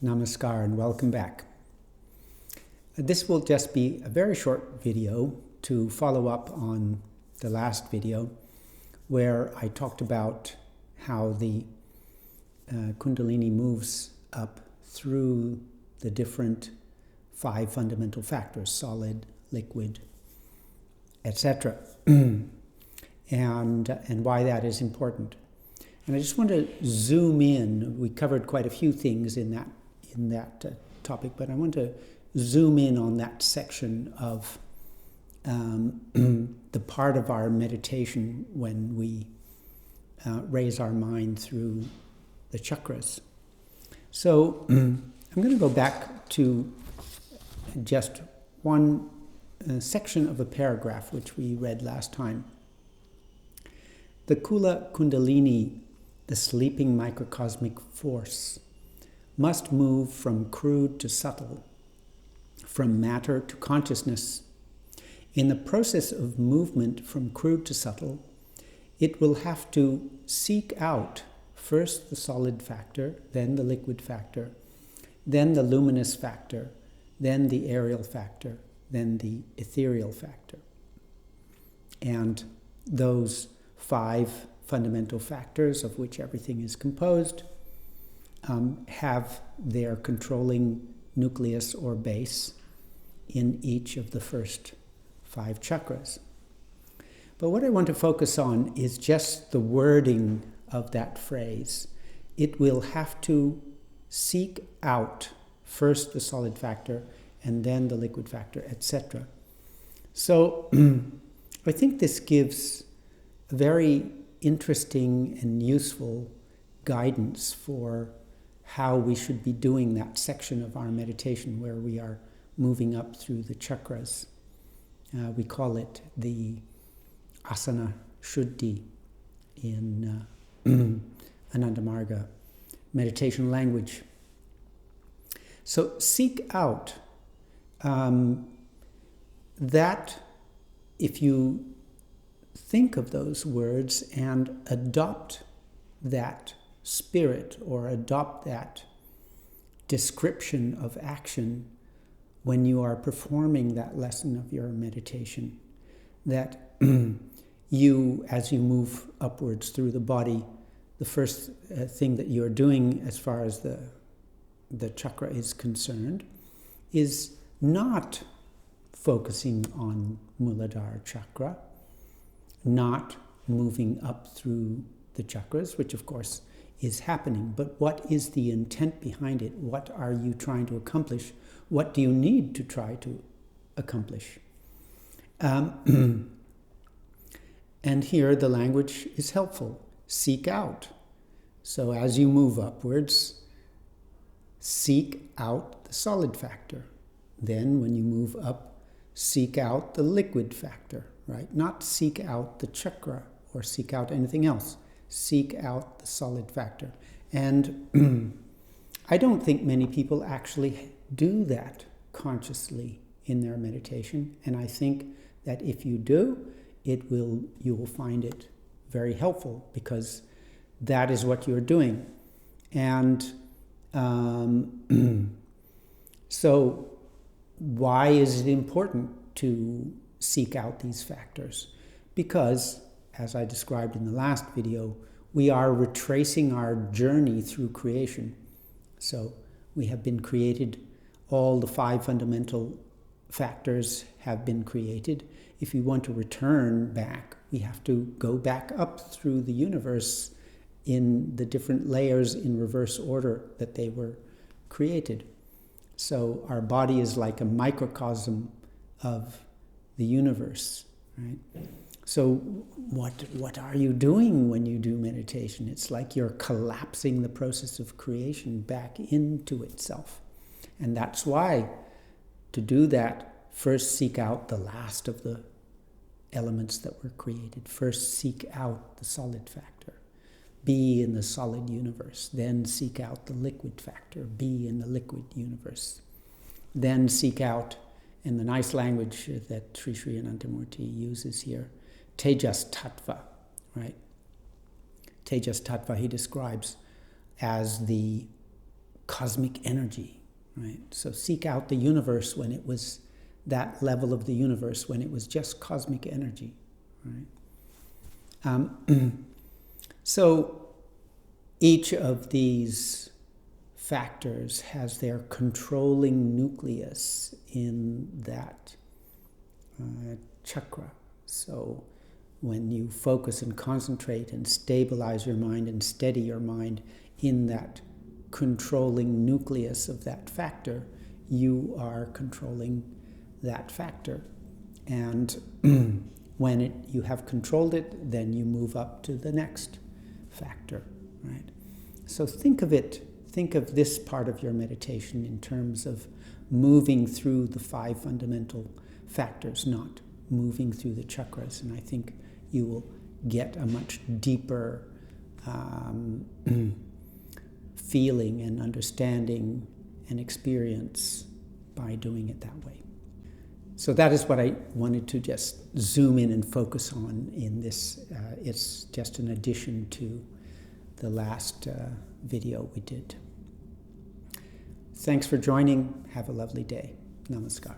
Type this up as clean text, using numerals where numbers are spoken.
Namaskar and welcome back. This will just be a very short video to follow up on the last video where I talked about how the Kundalini moves up through the different 5 fundamental factors: solid, liquid, etc. and why that is important. And I just want to zoom in. We covered quite a few things in that topic, but I want to zoom in on that section of the part of our meditation when we raise our mind through the chakras. So I'm going to go back to just one section of a paragraph which we read last time. The Kula Kundalini, the sleeping microcosmic force, must move from crude to subtle, from matter to consciousness. In the process of movement from crude to subtle, it will have to seek out first the solid factor, then the liquid factor, then the luminous factor, then the aerial factor, then the ethereal factor. And those 5 fundamental factors of which everything is composed have their controlling nucleus or base in each of the first 5 chakras. But what I want to focus on is just the wording of that phrase. It will have to seek out first the solid factor and then the liquid factor, etc. So I think this gives a very interesting and useful guidance for how we should be doing that section of our meditation where we are moving up through the chakras. We call it the asana shuddhi in Ananda Marga meditation language. So seek out that, if you think of those words and adopt that spirit or adopt that description of action when you are performing that lesson of your meditation, that you, as you move upwards through the body, the first thing that you're doing as far as the chakra is concerned is not focusing on Muladhara chakra, not moving up through the chakras, which of course is happening, but what is the intent behind it? What are you trying to accomplish? What do you need to try to accomplish? And here the language is helpful. Seek out. So as you move upwards, seek out the solid factor. Then when you move up, seek out the liquid factor, right? Not seek out the chakra or seek out anything else. Seek out the solid factor. And I don't think many people actually do that consciously in their meditation. And I think that if you do, you will find it very helpful, because that is what you're doing. And so why is it important to seek out these factors? Because, as I described in the last video, we are retracing our journey through creation. So we have been created, all the 5 fundamental factors have been created. If we want to return back, we have to go back up through the universe in the different layers in reverse order that they were created. So our body is like a microcosm of the universe, right? So what are you doing when you do meditation? It's like you're collapsing the process of creation back into itself. And that's why, to do that, first seek out the last of the elements that were created. First seek out the solid factor. Be in the solid universe. Then seek out the liquid factor. Be in the liquid universe. Then seek out, in the nice language that Sri Sri Anantamurti uses here, Tejas Tattva, right? Tejas Tattva he describes as the cosmic energy, right? So seek out the universe when it was that level of the universe, when it was just cosmic energy, right? So each of these factors has their controlling nucleus in that chakra. So when you focus and concentrate and stabilize your mind and steady your mind in that controlling nucleus of that factor, you are controlling that factor. And when you have controlled it, then you move up to the next factor, right? So think of this part of your meditation in terms of moving through the 5 fundamental factors, not moving through the chakras. And I think you will get a much deeper feeling and understanding and experience by doing it that way. So that is what I wanted to just zoom in and focus on in this. It's just an addition to the last video we did. Thanks for joining. Have a lovely day. Namaskar.